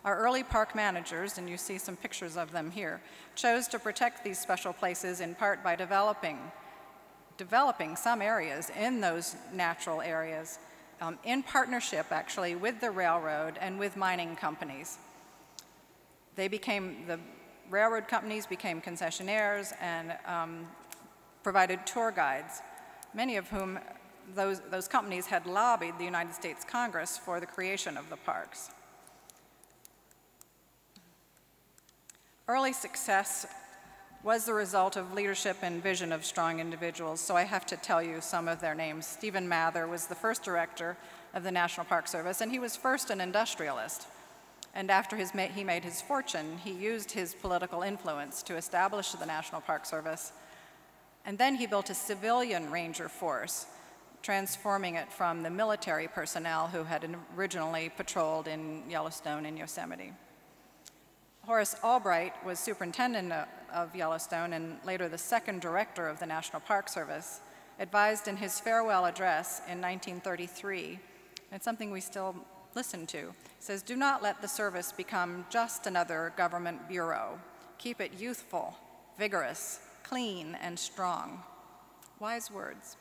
Our early park managers, and you see some pictures of them here, chose to protect these special places in part by developing some areas in those natural areas in partnership, actually, with the railroad and with mining companies. The railroad companies became concessionaires and provided tour guides, many of whom those companies had lobbied the United States Congress for the creation of the parks. Early success was the result of leadership and vision of strong individuals, so I have to tell you some of their names. Stephen Mather was the first director of the National Park Service, and he was first an industrialist. And after he made his fortune, he used his political influence to establish the National Park Service. And then he built a civilian ranger force, transforming it from the military personnel who had originally patrolled in Yellowstone and Yosemite. Horace Albright was superintendent of Yellowstone and later the second director of the National Park Service, advised in his farewell address in 1933, and something we still listen to, says, "Do not let the service become just another government bureau. Keep it youthful, vigorous, clean, and strong." Wise words.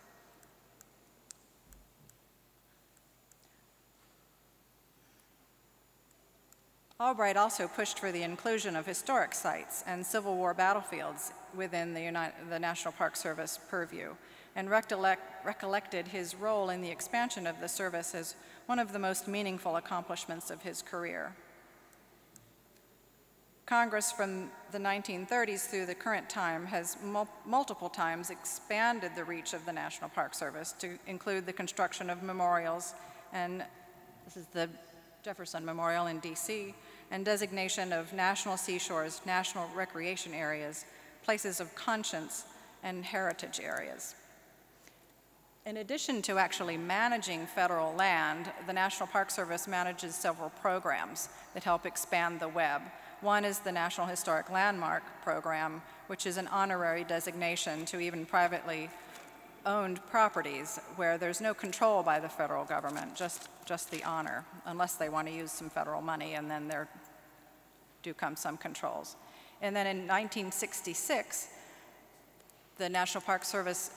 Albright also pushed for the inclusion of historic sites and Civil War battlefields within the National Park Service purview, and recollected his role in the expansion of the service as one of the most meaningful accomplishments of his career. Congress from the 1930s through the current time has multiple times expanded the reach of the National Park Service to include the construction of memorials, and this is the Jefferson Memorial in DC, and designation of national seashores, national recreation areas, places of conscience, and heritage areas. In addition to actually managing federal land, the National Park Service manages several programs that help expand the web. One is the National Historic Landmark Program, which is an honorary designation to even privately owned properties where there's no control by the federal government, just the honor, unless they want to use some federal money, and then there do come some controls. And then in 1966, the National Park Service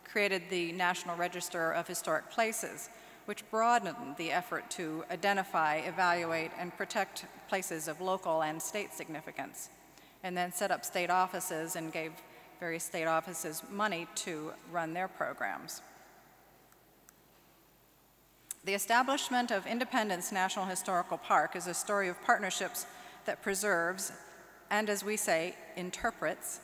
created the National Register of Historic Places, which broadened the effort to identify, evaluate, and protect places of local and state significance, and then set up state offices and gave various state offices money to run their programs. The establishment of Independence National Historical Park is a story of partnerships that preserves, and as we say, interprets,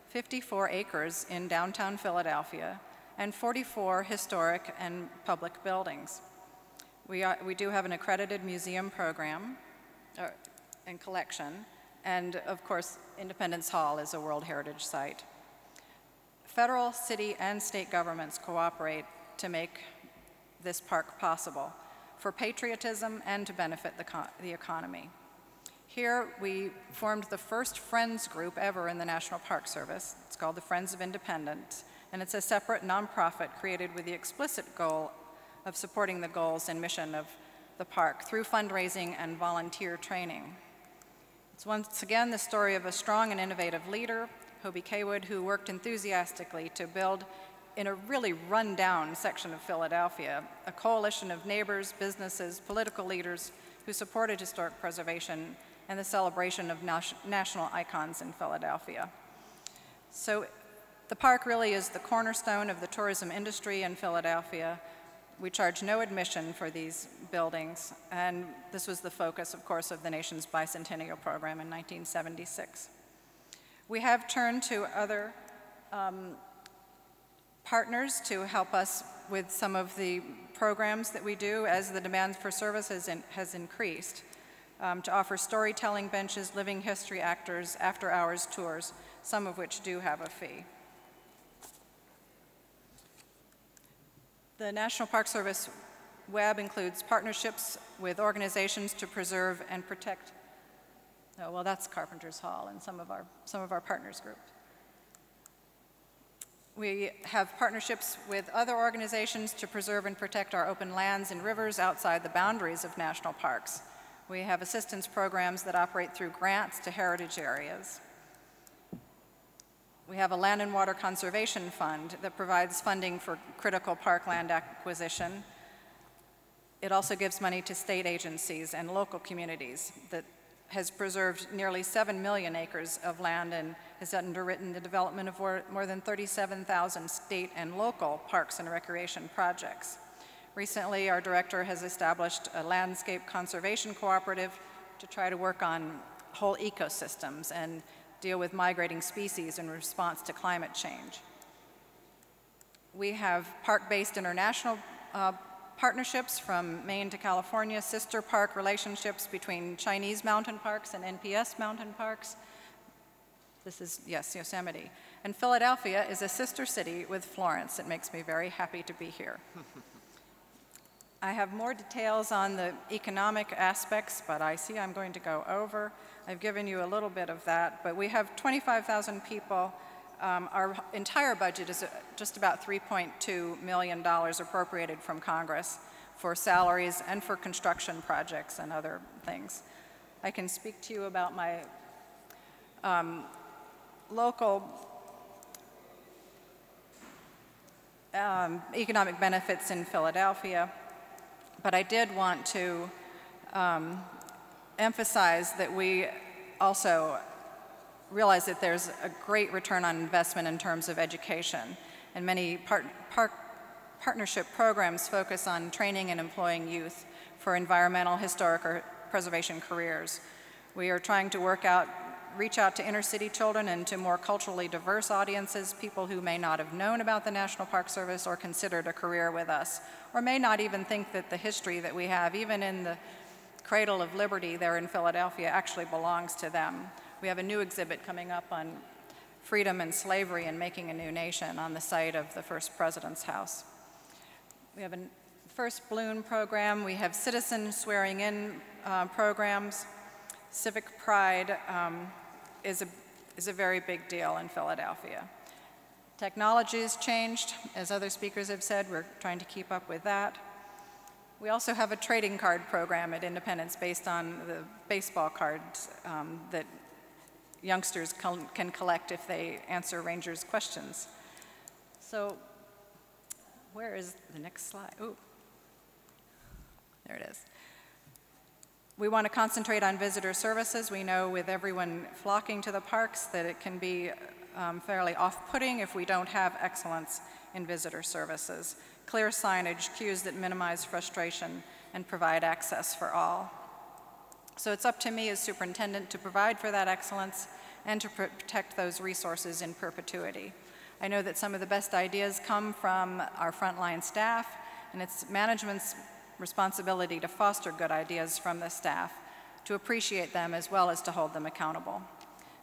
54 acres in downtown Philadelphia and 44 historic and public buildings. We do have an accredited museum program and collection, and of course, Independence Hall is a World Heritage Site. Federal, city, and state governments cooperate to make this park possible for patriotism and to benefit the economy. Here, we formed the first Friends group ever in the National Park Service. It's called the Friends of Independence, and it's a separate nonprofit created with the explicit goal of supporting the goals and mission of the park through fundraising and volunteer training. It's once again the story of a strong and innovative leader, Hobie Kaywood, who worked enthusiastically to build, in a really run-down section of Philadelphia, a coalition of neighbors, businesses, political leaders who supported historic preservation and the celebration of national icons in Philadelphia. So the park really is the cornerstone of the tourism industry in Philadelphia. We charge no admission for these buildings, and this was the focus, of course, of the nation's bicentennial program in 1976. We have turned to other partners to help us with some of the programs that we do as the demand for services has increased, to offer storytelling benches, living history actors, after-hours tours, some of which do have a fee. The National Park Service web includes partnerships with organizations to preserve and protect. Oh, well, that's Carpenter's Hall and some of our partners group. We have partnerships with other organizations to preserve and protect our open lands and rivers outside the boundaries of national parks. We have assistance programs that operate through grants to heritage areas. We have a land and water conservation fund that provides funding for critical parkland acquisition. It also gives money to state agencies and local communities that has preserved nearly 7 million acres of land and has underwritten the development of more than 37,000 state and local parks and recreation projects. Recently, our director has established a landscape conservation cooperative to try to work on whole ecosystems and deal with migrating species in response to climate change. We have park-based international partnerships from Maine to California, sister park relationships between Chinese mountain parks and NPS mountain parks. This is, yes, Yosemite. And Philadelphia is a sister city with Florence. It makes me very happy to be here. I have more details on the economic aspects, but I see I'm going to go over. I've given you a little bit of that, but we have 25,000 people. Our entire budget is just about $3.2 million appropriated from Congress for salaries and for construction projects and other things. I can speak to you about my local economic benefits in Philadelphia, but I did want to emphasize that we also realize that there's a great return on investment in terms of education, and many partnership programs focus on training and employing youth for environmental, historic, or preservation careers. We are trying to reach out to inner city children and to more culturally diverse audiences, people who may not have known about the National Park Service or considered a career with us, or may not even think that the history that we have, even in the cradle of liberty there in Philadelphia, actually belongs to them. We have a new exhibit coming up on freedom and slavery and making a new nation on the site of the first president's house. We have a first balloon program. We have citizen swearing in programs. Civic pride is a very big deal in Philadelphia. Technology has changed. As other speakers have said, we're trying to keep up with that. We also have a trading card program at Independence based on the baseball cards that youngsters can collect if they answer Rangers' questions. So where is the next slide? Ooh, there it is. We want to concentrate on visitor services. We know with everyone flocking to the parks that it can be fairly off-putting if we don't have excellence in visitor services. Clear signage, cues that minimize frustration and provide access for all. So it's up to me as superintendent to provide for that excellence and to protect those resources in perpetuity. I know that some of the best ideas come from our frontline staff, and it's management's responsibility to foster good ideas from the staff, to appreciate them as well as to hold them accountable.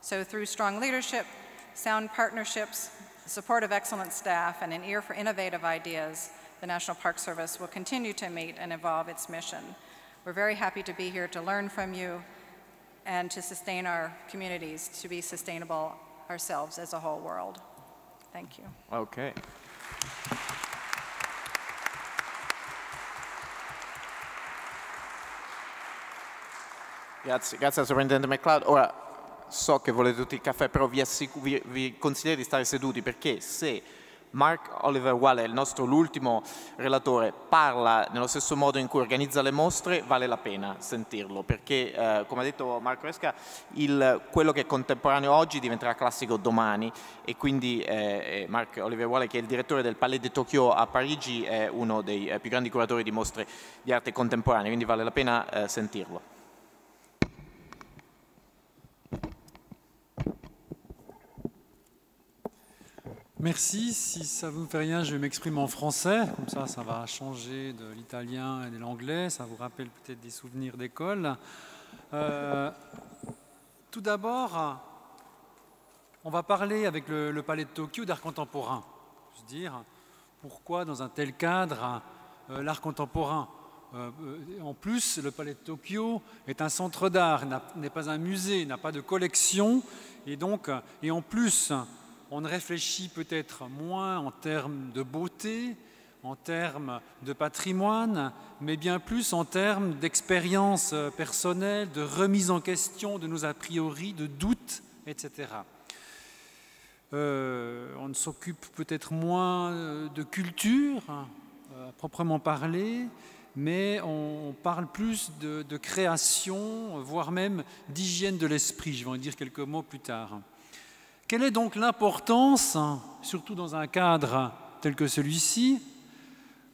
So through strong leadership, sound partnerships, support of excellent staff, and an ear for innovative ideas, the National Park Service will continue to meet and evolve its mission. We're very happy to be here to learn from you and to sustain our communities, to be sustainable ourselves as a whole world. Thank you. Okay. Grazie al Sovrintendente McLeod. Ora so che volete tutti il caffè, però vi consiglio di stare seduti, perché se Mark Oliver Wale, l'ultimo relatore, parla nello stesso modo in cui organizza le mostre, vale la pena sentirlo, perché come ha detto Marco Resca, quello che è contemporaneo oggi diventerà classico domani, e quindi Mark Oliver Wale, che è il direttore del Palais de Tokyo a Parigi, è uno dei più grandi curatori di mostre di arte contemporanea, quindi vale la pena sentirlo. Merci. Si ça ne vous fait rien, je m'exprime en français. Comme ça va changer de l'italien et de l'anglais. Ça vous rappelle peut-être des souvenirs d'école. Tout d'abord, on va parler avec le Palais de Tokyo d'art contemporain. Je veux dire, pourquoi dans un tel cadre l'art contemporain? En plus, le Palais de Tokyo est un centre d'art, n'est pas un musée, n'a pas de collection. Et en plus, on réfléchit peut-être moins en termes de beauté, en termes de patrimoine, mais bien plus en termes d'expérience personnelle, de remise en question de nos a priori, de doutes, etc. On ne s'occupe peut-être moins de culture, à proprement parler, mais on parle plus de création, voire même d'hygiène de l'esprit. Je vais en dire quelques mots plus tard. Quelle est donc l'importance, surtout dans un cadre tel que celui-ci,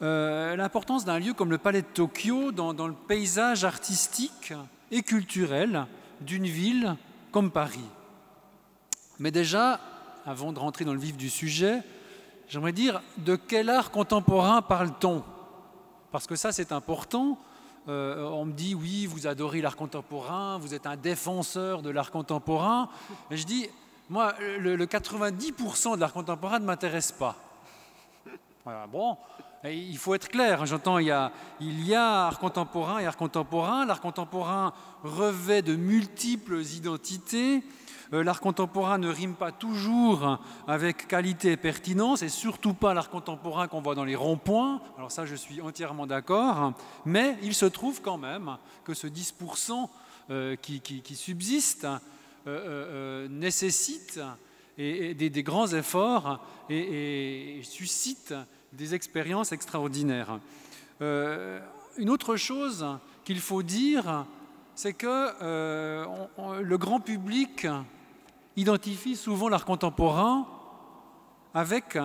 l'importance d'un lieu comme le Palais de Tokyo dans le paysage artistique et culturel d'une ville comme Paris? Mais déjà, avant de rentrer dans le vif du sujet, j'aimerais dire de quel art contemporain parle-t-on? Parce que ça, c'est important. On me dit, oui, vous adorez l'art contemporain, vous êtes un défenseur de l'art contemporain. Et je dis, moi, le 90% de l'art contemporain ne m'intéresse pas. Voilà, bon, et il faut être clair. J'entends, il y a art contemporain et art contemporain. L'art contemporain revêt de multiples identités. L'art contemporain ne rime pas toujours avec qualité et pertinence, et surtout pas l'art contemporain qu'on voit dans les ronds-points. Alors ça, je suis entièrement d'accord, mais il se trouve quand même que ce 10% qui subsiste nécessite des grands efforts et suscite des expériences extraordinaires. Une autre chose qu'il faut dire, c'est que le grand public identifie souvent l'art contemporain avec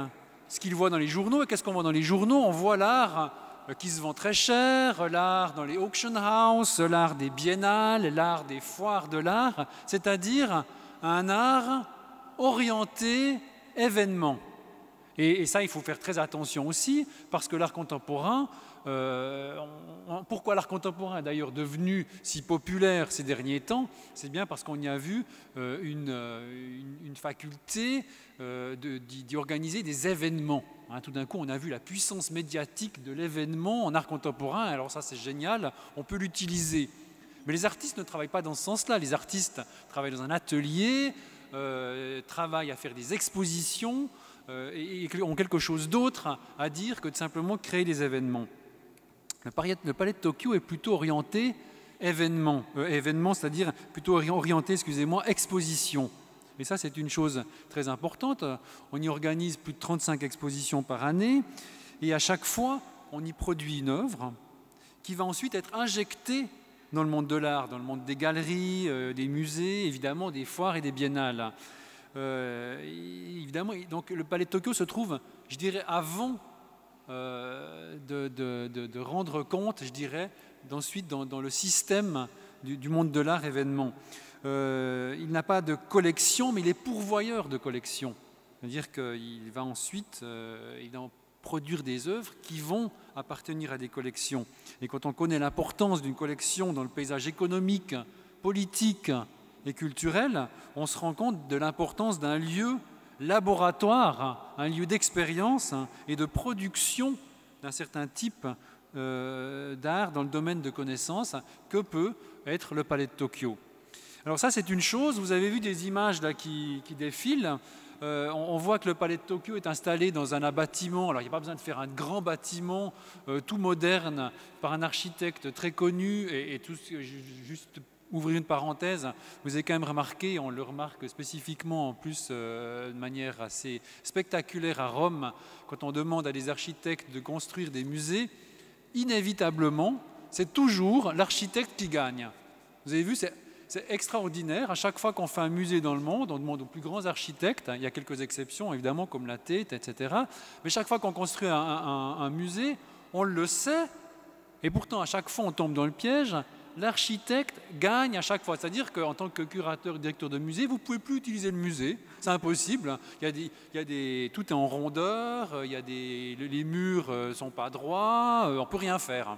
ce qu'il voit dans les journaux. Et qu'est-ce qu'on voit dans les journaux? On voit l'art qui se vend très cher, l'art dans les auction houses, l'art des biennales, l'art des foires de l'art, c'est-à-dire un art orienté événement. Et ça, il faut faire très attention aussi, parce que l'art contemporain, pourquoi l'art contemporain est d'ailleurs devenu si populaire ces derniers temps? C'est bien parce qu'on y a vu une faculté d'y organiser des événements. Tout d'un coup, on a vu la puissance médiatique de l'événement en art contemporain. Alors ça, c'est génial, on peut l'utiliser. Mais les artistes ne travaillent pas dans ce sens-là. Les artistes travaillent dans un atelier, travaillent à faire des expositions, et ont quelque chose d'autre à dire que de simplement créer des événements. Le Palais de Tokyo est plutôt orienté événement, c'est-à-dire plutôt orienté, exposition. Et ça, c'est une chose très importante. On y organise plus de 35 expositions par année, et à chaque fois, on y produit une œuvre qui va ensuite être injectée dans le monde de l'art, dans le monde des galeries, des musées, évidemment des foires et des biennales. Évidemment, donc le Palais de Tokyo se trouve, je dirais, avant de rendre compte, je dirais, d'ensuite dans le système du monde de l'art événement. Il n'a pas de collection, mais il est pourvoyeur de collection. C'est-à-dire qu'il va ensuite produire des œuvres qui vont appartenir à des collections. Et quand on connaît l'importance d'une collection dans le paysage économique, politique et culturel, on se rend compte de l'importance d'un lieu laboratoire, un lieu d'expérience et de production d'un certain type d'art dans le domaine de connaissances que peut être le Palais de Tokyo. Alors ça, c'est une chose. Vous avez vu des images là qui défilent. On voit que le Palais de Tokyo est installé dans un bâtiment. Alors, il n'y a pas besoin de faire un grand bâtiment tout moderne par un architecte très connu et tout. Juste ouvrir une parenthèse, vous avez quand même remarqué, on le remarque spécifiquement en plus de manière assez spectaculaire à Rome, quand on demande à des architectes de construire des musées, inévitablement, c'est toujours l'architecte qui gagne. Vous avez vu, c'est extraordinaire. À chaque fois qu'on fait un musée dans le monde, on demande aux plus grands architectes, il y a quelques exceptions évidemment comme la Tate, etc. Mais chaque fois qu'on construit un musée, on le sait, et pourtant à chaque fois on tombe dans le piège. L'architecte gagne à chaque fois. C'est-à-dire qu'en tant que curateur, directeur de musée, vous ne pouvez plus utiliser le musée. C'est impossible. Tout est en rondeur, les murs ne sont pas droits, on ne peut rien faire.